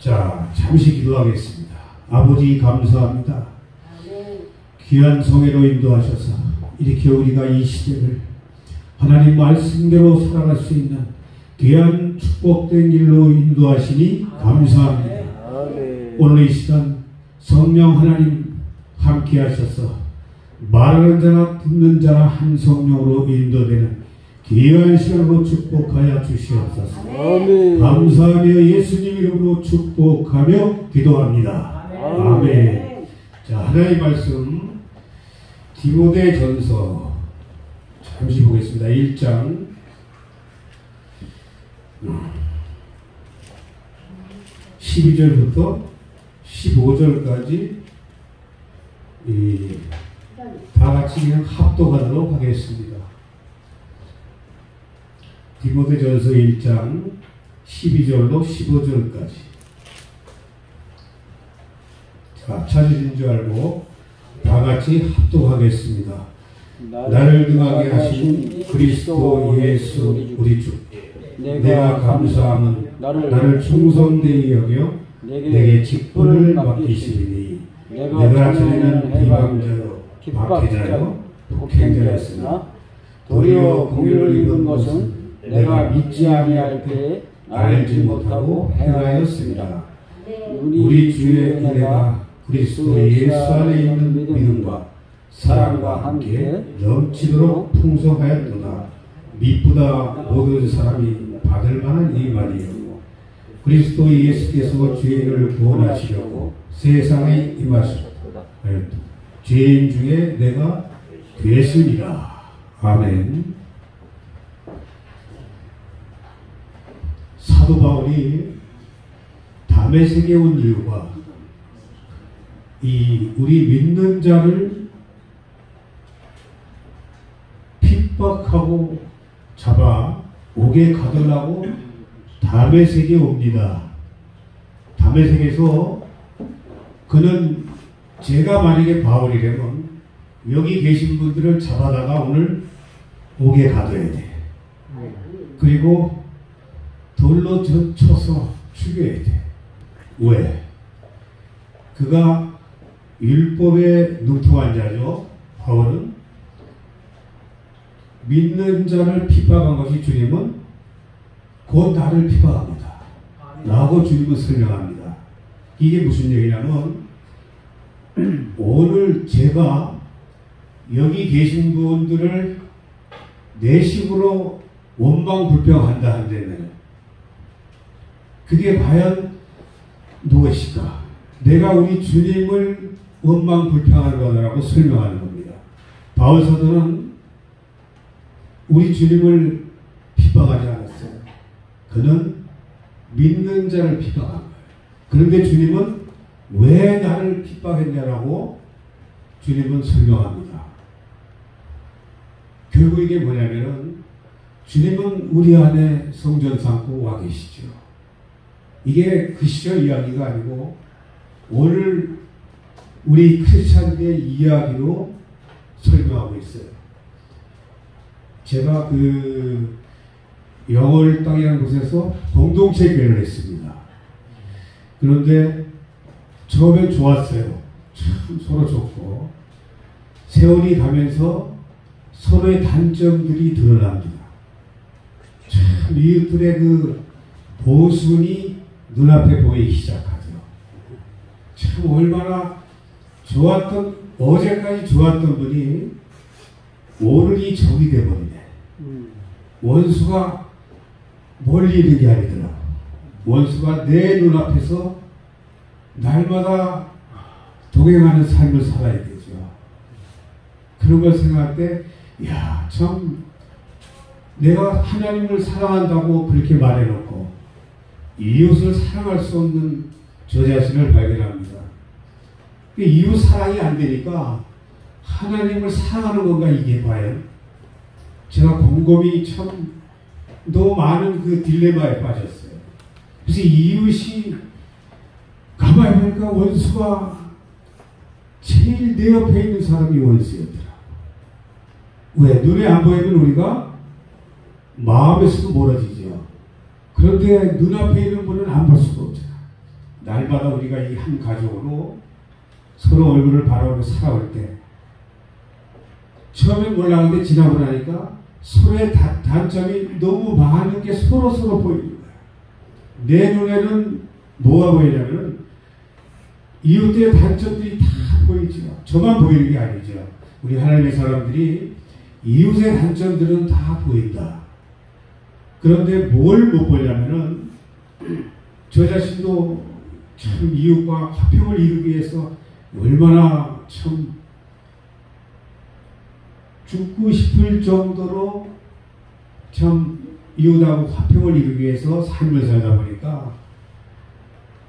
자, 잠시 기도하겠습니다. 아버지 감사합니다. 귀한 성회로 인도하셔서 이렇게 우리가 이 시대를 하나님 말씀대로 살아갈 수 있는 귀한 축복된 길로 인도하시니 감사합니다. 오늘 이 시간 성령 하나님 함께 하셔서 말하는 자나 듣는 자나 한 성령으로 인도되는 귀한 시간으로 축복하여 주시옵소서. 감사하며 예수님 이름으로 축복하며 기도합니다. 아멘. 자, 하나님의 말씀 디모데전서 잠시 보겠습니다. 1장 12절부터 15절까지 다 같이 그냥 합독하도록 하겠습니다. 디모데전서 1장 12절로 15절까지. 자, 찾으신 줄 알고 다 같이 합독하겠습니다. 나를 등하게 하신 그리스도 예수 우리 주, 내가 감사함은 나를 충성되이 여겨 내게 직분을 맡기시리니 내가 전에는 비방자요 박해자요 폭행자였으나 도리어 공의를 입은 것은 내가 믿지 아니할 때에 알지 못하고 행하였습니다. 우리 주의 은혜가 그리스도 예수 안에 있는 믿음과 사랑과 함께 넘치도록 풍성하였도다. 미쁘다 모든 사람이 받을 만한 이 말이요. 그리스도 예수께서 죄인을 구원하시려고 세상에 임하셨도다. 죄인 중에 내가 되었으리라. 아멘. 사도 바울이 다메섹에 온 이유가 우리 믿는 자를 핍박하고 잡아 옥에 가두려고 다메섹에 옵니다. 다메섹에서 그는 제가 만약에 바울이라면 여기 계신 분들을 잡아다가 오늘 옥에 가둬야 돼. 그리고 돌로 쳐서 죽여야 돼. 왜? 그가 율법에 능통한 자죠. 바울은 믿는 자를 핍박한 것이 주님은 곧 나를 핍박합니다. 라고 주님은 설명합니다. 이게 무슨 얘기냐면 오늘 제가 여기 계신 분들을 내 식으로 원망불평한다 한다면 그게 과연 무엇일까? 내가 우리 주님을 원망불평하는 거라고 설명하는 겁니다. 바울 사도는 우리 주님을 핍박하지 않았어요. 그는 믿는 자를 핍박한 거예요. 그런데 주님은 왜 나를 핍박했냐라고 주님은 설명합니다. 결국 이게 뭐냐면은 주님은 우리 안에 성전 삼고 와 계시죠. 이게 그 시절 이야기가 아니고 오늘 우리 크리스찬들의 이야기로 설명하고 있어요. 제가 그 영월 땅이라는 곳에서 공동체 교회를 했습니다. 그런데 처음엔 좋았어요. 참 서로 좋고 세월이 가면서 서로의 단점들이 드러납니다. 참 이웃들의 그 보수이 눈앞에 보이기 시작하죠. 참 얼마나 좋았던 어제까지 좋았던 분이 오늘이 적이 되어버리네. 원수가 멀리 있는 게 아니더라. 원수가 내 눈앞에서 날마다 동행하는 삶을 살아야 되죠. 그런 걸 생각할 때 야, 참 내가 하나님을 사랑한다고 그렇게 말해놓고 이웃을 사랑할 수 없는 저 자신을 발견합니다. 이웃 사랑이 안 되니까 하나님을 사랑하는 건가 이게 과연? 제가 곰곰이 참 너무 많은 그 딜레마에 빠졌어요. 그래서 이웃이 가만히 보니까 원수가 제일 내 옆에 있는 사람이 원수였더라. 왜? 눈에 안 보이면 우리가 마음에서도 멀어지죠. 그런데 눈앞에 있는 분은 안 볼 수가 없잖아. 날마다 우리가 이 한 가족으로 서로 얼굴을 바라보며 살아올 때 처음엔 몰랐는데 지나고 나니까 서로의 단점이 너무 많은 게 서로 보이는 거야. 내 눈에는 뭐가 보이냐면 이웃들의 단점들이 다 보이죠. 저만 보이는 게 아니죠. 우리 하나님의 사람들이 이웃의 단점들은 다 보인다. 그런데 뭘 못 보냐면은 저 자신도 참 이웃과 화평을 이루기 위해서 얼마나 참 죽고 싶을 정도로 참 이웃하고 화평을 이루기 위해서 삶을 살다 보니까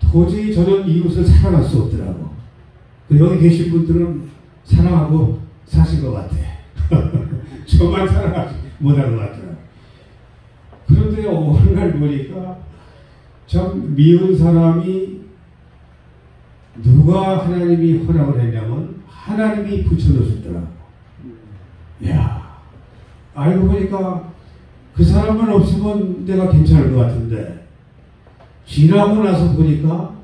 도저히 저는 이웃을 사랑할 수 없더라고. 여기 계신 분들은 사랑하고 사신 것 같아. 저만 사랑하지 못한 것 같더라고. 그런데 어느 날 보니까 참 미운 사람이 누가 하나님이 허락을 했냐면 하나님이 붙여놓으셨더라고. 야, 알고 보니까 그 사람만 없으면 내가 괜찮을 것 같은데 지나고 나서 보니까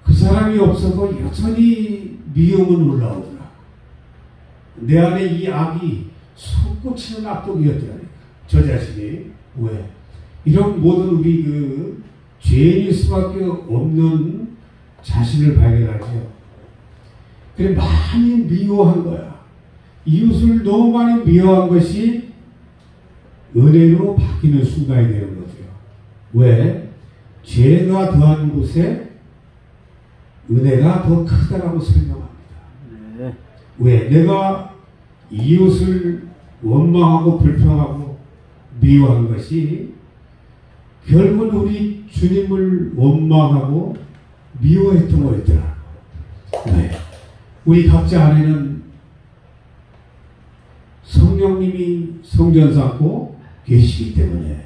그 사람이 없어도 여전히 미움은 올라오더라. 내 안에 이 악이 솟구치는 악독이었더라니까. 저 자신이. 왜? 이런 모든 우리 그 죄인일 수밖에 없는 자신을 발견하죠. 그래 많이 미워한 거야. 이웃을 너무 많이 미워한 것이 은혜로 바뀌는 순간이 되는 거죠. 왜? 죄가 더한 곳에 은혜가 더 크다라고 설명합니다. 네. 왜? 내가 이웃을 원망하고 불평하고 미워한 것이 결국은 우리 주님을 원망하고 미워했던 거였더라. 네. 우리 각자 안에는 성령님이 성전 삼고 계시기 때문에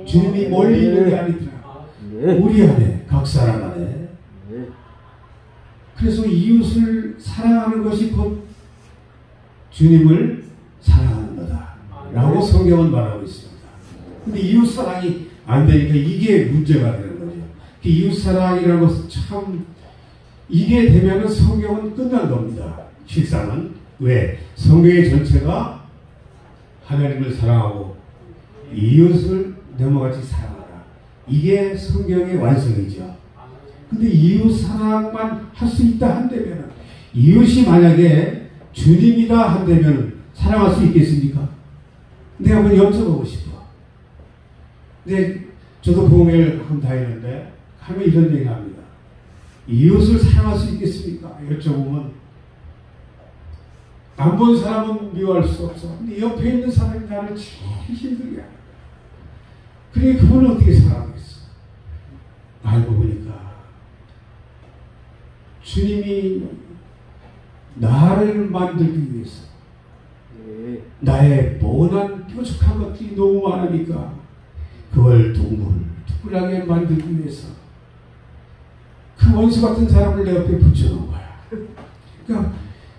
주님이 멀리 있는 게 아니더라. 우리 안에, 각 사람 안에. 그래서 이웃을 사랑하는 것이 곧 주님을 사랑하는 거다 라고 성경은 말하고 있습니다. 근데 이웃 사랑이 안 되니까 이게 문제가 되는 거죠. 이웃 사랑이라는 것은 참 이게 되면은 성경은 끝난 겁니다. 실상은. 왜? 성경의 전체가 하나님을 사랑하고 이웃을 넘어같이 사랑하라. 이게 성경의 완성이죠. 근데 이웃 사랑만 할 수 있다 한다면, 이웃이 만약에 주님이다 한다면 사랑할 수 있겠습니까? 내가 한번 여쭤보고 싶어. 근데 저도 부흥회를 한번 다니는데 하면 이런 얘기 합니다. 이웃을 사랑할 수 있겠습니까? 여쭤보면 안 본 사람은 미워할 수 없어. 근데 옆에 있는 사람이 나를 제일 힘들게 하는 거야. 그래 그분은 어떻게 사랑하겠어? 알고 보니까 주님이 나를 만들기 위해서 나의 모난 뾰족한 것들이 너무 많으니까 그걸 둥글하게 만들기 위해서 그 원수 같은 사람을 내 옆에 붙여놓은 거야. 그러니까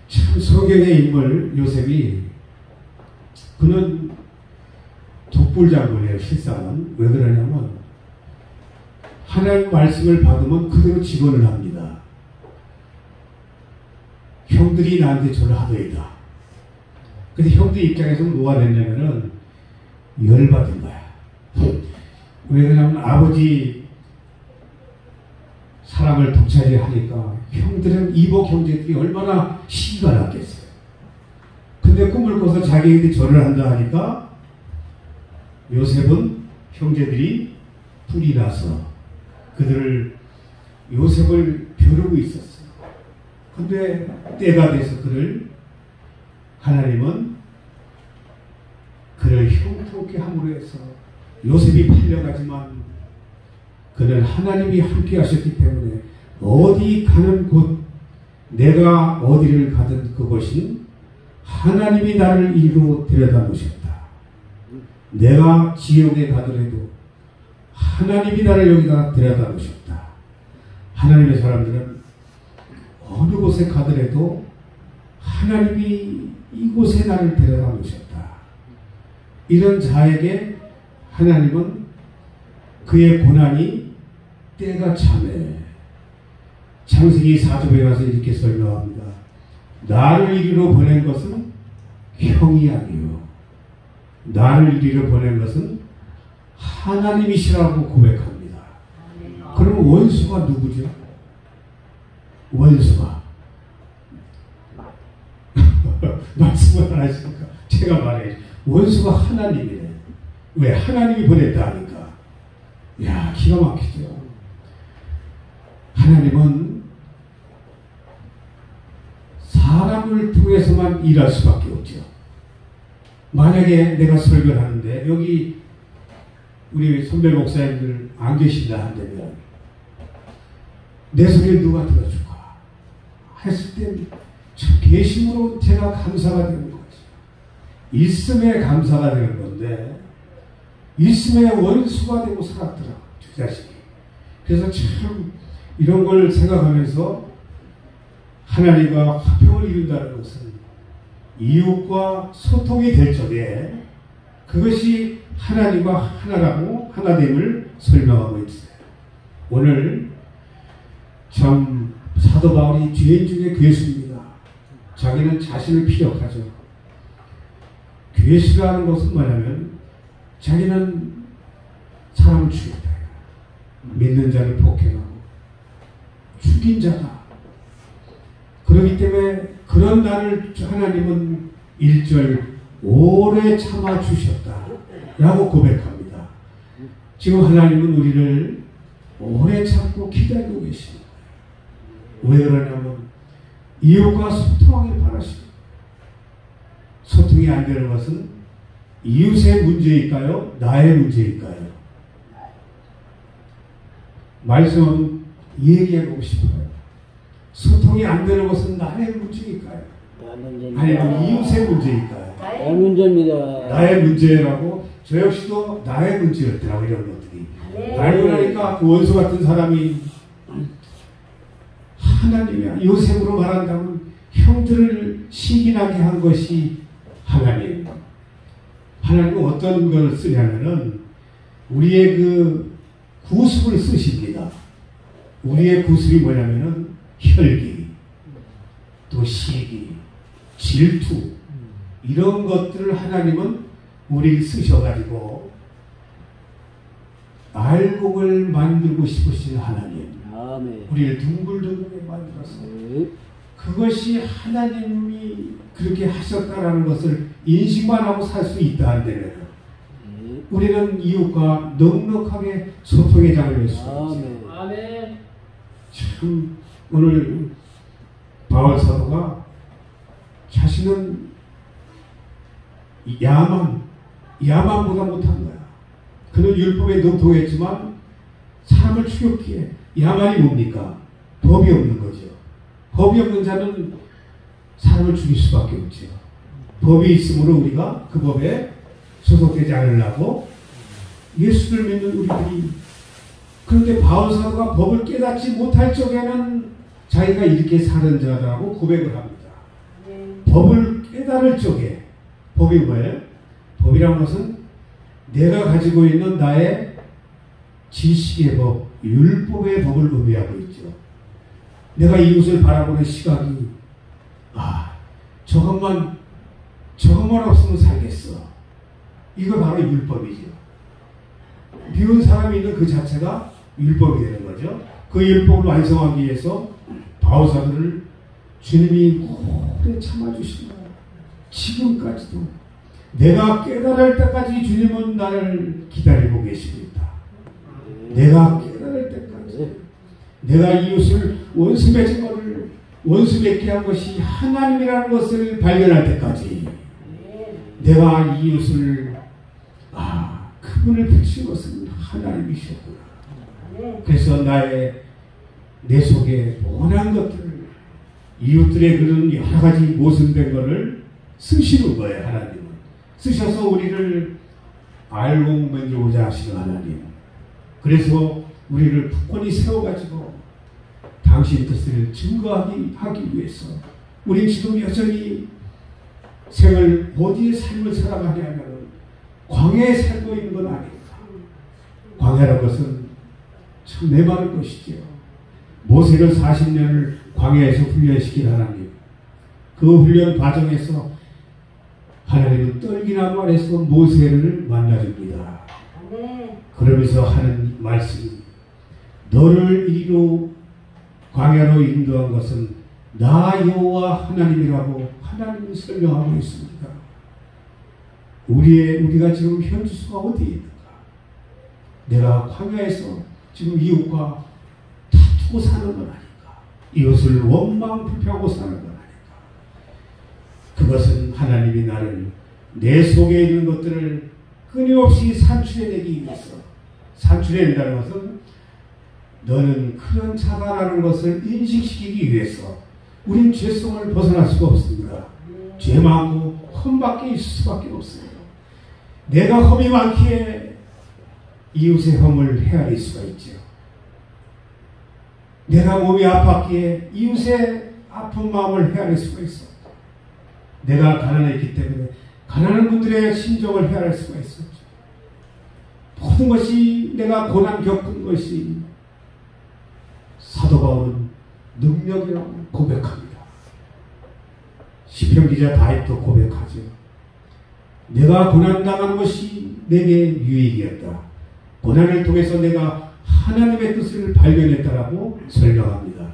참 성경의 인물 요셉이 그는 독불장군이에요. 실상은. 왜 그러냐면 하나님 말씀을 받으면 그대로 직언을 합니다. 형들이 나한테 저를 하더이다. 근데 형들 입장에서는 뭐가 됐냐면은 열받은 거야. 왜 그러냐면 아버지 사랑을 독차지하니까 형들은 이복 형제들이 얼마나 시기가 났겠어요. 근데 꿈을 꿔서 자기에게 절을 한다 하니까 요셉은 형제들이 불이 나서 그들을 요셉을 벼르고 있었어요. 근데 때가 돼서 하나님은 그를 형통케 함으로 해서 요셉이 팔려가지만 그는 하나님이 함께 하셨기 때문에 어디 가는 곳 내가 어디를 가든 그곳이 하나님이 나를 이리로 데려다 놓으셨다. 내가 지옥에 가더라도 하나님이 나를 여기다 데려다 놓으셨다. 하나님의 사람들은 어느 곳에 가더라도 하나님이 이곳에 나를 데려다 놓으셨다. 이런 자에게 하나님은 그의 고난이 때가 참에 창세기 4쪽에 가서 이렇게 설명합니다. 나를 이리로 보낸 것은 형이 아니요 나를 이리로 보낸 것은 하나님이시라고 고백합니다. 그럼 원수가 누구죠? 원수가 말씀을 안 하시니까 제가 말해. 원수가 하나님이래. 왜? 하나님이 보냈다 하니까. 야, 기가 막히죠. 하나님은 사람을 통해서만 일할 수밖에 없죠. 만약에 내가 설교를 하는데 여기 우리 선배 목사님들 안 계신다 한다면 내 소리를 누가 들어줄까 했을 때 참 계심으로 제가 감사가 되는 거죠. 있음에 감사가 되는 건데 있음에 원수가 되고 살았더라 두 자식이. 그래서 참 이런 걸 생각하면서 하나님과 화평을 이룬다는 것은 이웃과 소통이 될 적에 그것이 하나님과 하나라고 하나됨을 설명하고 있어요. 오늘 참 사도 바울이 죄인 중에 괴수입니다. 자기는 자신을 피력하죠. 괴수라는 것은 뭐냐면 자기는 사람을 죽였다. 믿는 자를 폭행하고 죽인 자다. 그렇기 때문에 그런 나를 하나님은 1절 오래 참아주셨다 라고 고백합니다. 지금 하나님은 우리를 오래 참고 기다리고 계십니다. 왜 그러냐면 이웃과 소통하길 바라십니다. 소통이 안 되는 것은 이웃의 문제일까요? 나의 문제일까요? 말씀은 얘기해보고 싶어요. 소통이 안 되는 것은 나의 문제일까요? 아니면 이웃의 문제일까요? 나의 문제입니다. 나의 문제라고 저 역시도 나의 문제였더라고 이런 것들이. 알고 나니까 그 원수 같은 사람이 하나님이야. 요셉으로 말한다면 형들을 시기나게 한 것이 하나님. 하나님은 어떤 걸 쓰냐면은 우리의 그 구습을 쓰십니다. 우리의 구습이 뭐냐면은 혈기, 또 시기, 질투 이런 것들을 하나님은 우리를 쓰셔가지고 알곡을 만들고 싶으신 하나님. 아멘. 우리를 둥글둥글하게 만들어서 그것이 하나님이 그렇게 하셨다라는 것을 인식만 하고 살 수 있다 한다면 우리는 이웃과 넉넉하게 소통의 장을 낼 수 있죠. 아멘. 참 오늘 바울 사도가 자신은 야만보다 못한 거야. 그는 율법에 능통했지만 사람을 추격기에 야만이 뭡니까? 법이 없는 거죠. 법이 없는 자는 사람을 죽일 수밖에 없죠. 법이 있으므로 우리가 그 법에 소속되지 않으려고 예수를 믿는 우리들이. 그런데 바울 사도가 법을 깨닫지 못할 적에는 자기가 이렇게 사는 자라고 고백을 합니다. 법을 깨달을 적에 법이 뭐예요? 법이란 것은 내가 가지고 있는 나의 지식의 법, 율법의 법을 의미하고 있죠. 내가 이웃을 바라보는 시각이 저것만 없으면 살겠어. 이거 바로 율법이죠. 미운 사람이 있는 그 자체가 율법이 되는 거죠. 그 율법을 완성하기 위해서 바울사도를 주님이 오래 참아주신 거예요. 지금까지도 내가 깨달을 때까지 주님은 나를 기다리고 계십니다. 내가 깨달을 때까지 내가 이웃을 원수 맺은 것을 원수 맺게 한 것이 하나님이라는 것을 발견할 때까지 내가 이웃을 그분을 붙인 것은 하나님이셨구나. 그래서 내 속에 원한 것들을 이웃들의 그런 여러 가지 모순된 것을 쓰시는 거예요. 하나님은 쓰셔서 우리를 알고 만들고자 하시는 하나님. 그래서 우리를 굳건히 세워가지고 당신 뜻을 증거하기 위해서 우리 지금 여전히 어디에 삶을 살아가냐면 광야에 살고 있는 건 아닙니다. 광야라는 것은 참 메마른 것이죠. 모세를 40년을 광야에서 훈련시킨 하나님. 그 훈련 과정에서 하나님은 떨기나무 아래서 모세를 만나줍니다. 그러면서 하는 말씀이 너를 이리로 광야로 인도한 것은 나 여호와 하나님이라고 하나님이 설명하고 있습니다. 우리가 지금 현주소가 어디에 있는가? 내가 광야에서 지금 이웃과 다투고 사는 건 아닌가? 이웃을 원망 불평하고 사는 건 아닌가? 그것은 하나님이 나를 내 속에 있는 것들을 끊임없이 산출해내기 위해서, 산출해낸다는 것은 너는 그런 자다라는 것을 인식시키기 위해서 우린 죄성을 벗어날 수가 없습니다. 죄 많고 험밖에 있을 수밖에 없어요. 내가 험이 많기에 이웃의 험을 헤아릴 수가 있죠. 내가 몸이 아팠기에 이웃의 아픈 마음을 헤아릴 수가 있어. 내가 가난했기 때문에 가난한 분들의 심정을 헤아릴 수가 있었죠. 모든 것이 내가 고난 겪은 것이 사도 바울은 능력이라고 고백합니다. 시편 기자 다윗도 고백하죠. 내가 고난당한 것이 내게 유익이었다. 고난을 통해서 내가 하나님의 뜻을 발견했다라고 설명합니다.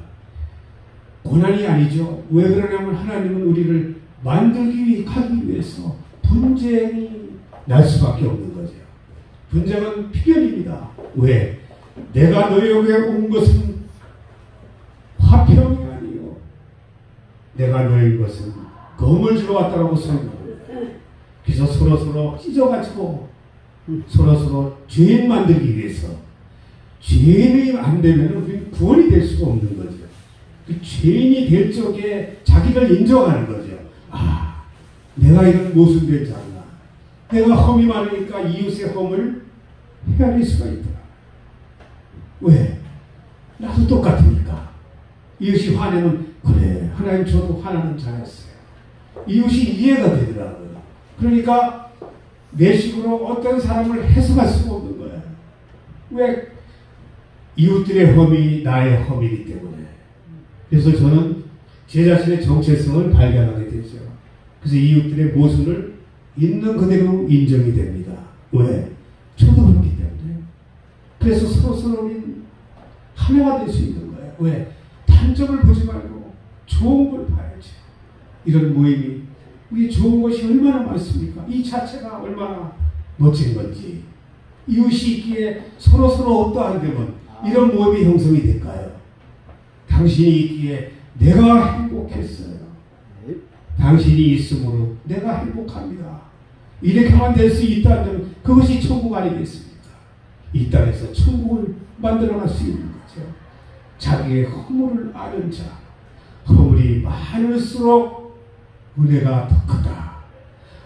고난이 아니죠. 왜 그러냐면 하나님은 우리를 만들기 하기 위해서 분쟁이 날 수밖에 없는 거죠. 분쟁은 필연입니다. 왜? 내가 너에게 온 것은 화평이 아니요 내가 너에게 것은 검을 주러 왔다라고 설명합니다. 그래서 서로서로 찢어가지고 서로서로 죄인 만들기 위해서 죄인이 안 되면 우리는 구원이 될 수가 없는 거죠. 그 죄인이 될 적에 자기를 인정하는 거죠. 아, 내가 이런 모순된 자구나. 내가 험이 많으니까 이웃의 험을 헤아릴 수가 있더라. 왜? 나도 똑같으니까. 이웃이 화내면 그래, 하나님 저도 화나는 자였어요. 이웃이 이해가 되더라고요. 그러니까 내 식으로 어떤 사람을 해석할 수가 없는 거야. 왜? 이웃들의 험이 나의 험이기 때문에. 그래서 저는 제 자신의 정체성을 발견하게 되죠. 그래서 이웃들의 모습을 있는 그대로 인정이 됩니다. 왜? 저도 그렇기 때문에. 그래서 서로서로 하나가 될 수 있는 거예요. 왜? 단점을 보지 말고 좋은 걸 봐야죠. 이런 모임이 우리 좋은 것이 얼마나 많습니까? 이 자체가 얼마나 멋진 건지. 이웃이 있기에 서로서로 어떠한 되면 이런 모임이 형성이 될까요? 당신이 있기에 내가 행복했어요. 당신이 있으므로 내가 행복합니다. 이렇게만 될 수 있다면 그것이 천국 아니겠습니까? 이 땅에서 천국을 만들어갈 수 있는 거죠. 자기의 허물을 아는 자, 허물이 많을수록 은혜가 더 크다.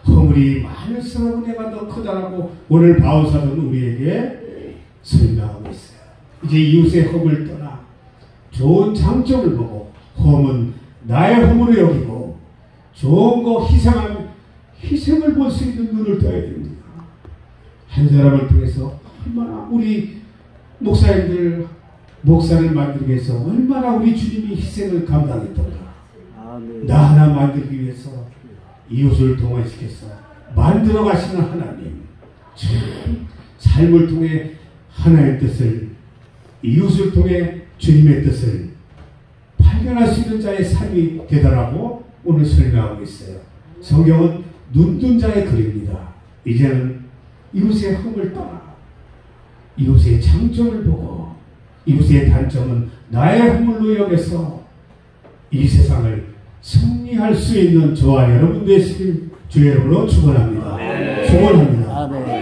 허물이 많을수록 은혜가 더 크다라고 오늘 바울사도는 우리에게 설명하고 있어요. 이제 이웃의 허물을 떠나 좋은 장점을 보고 험은 나의 허물을 여기고 좋은 거 희생을 볼 수 있는 눈을 떠야 됩니다. 한 사람을 통해서 얼마나 우리 목사를 만들기 위해서 얼마나 우리 주님이 희생을 감당했던가. 나 하나 만들기 위해서 이웃을 동원시켜서 만들어 가시는 하나님. 삶을 통해 하나의 뜻을, 이웃을 통해 주님의 뜻을 발견할 수 있는 자의 삶이 되더라고 오늘 설명하고 있어요. 성경은 눈뜬 자의 글입니다. 이제는 이웃의 흠을 떠나 이웃의 장점을 보고 이웃의 단점은 나의 흠물로 여겨서 이 세상을 승리할 수 있는 저와 여러분 되시길 주의 이름으로 축원합니다. 축원합니다.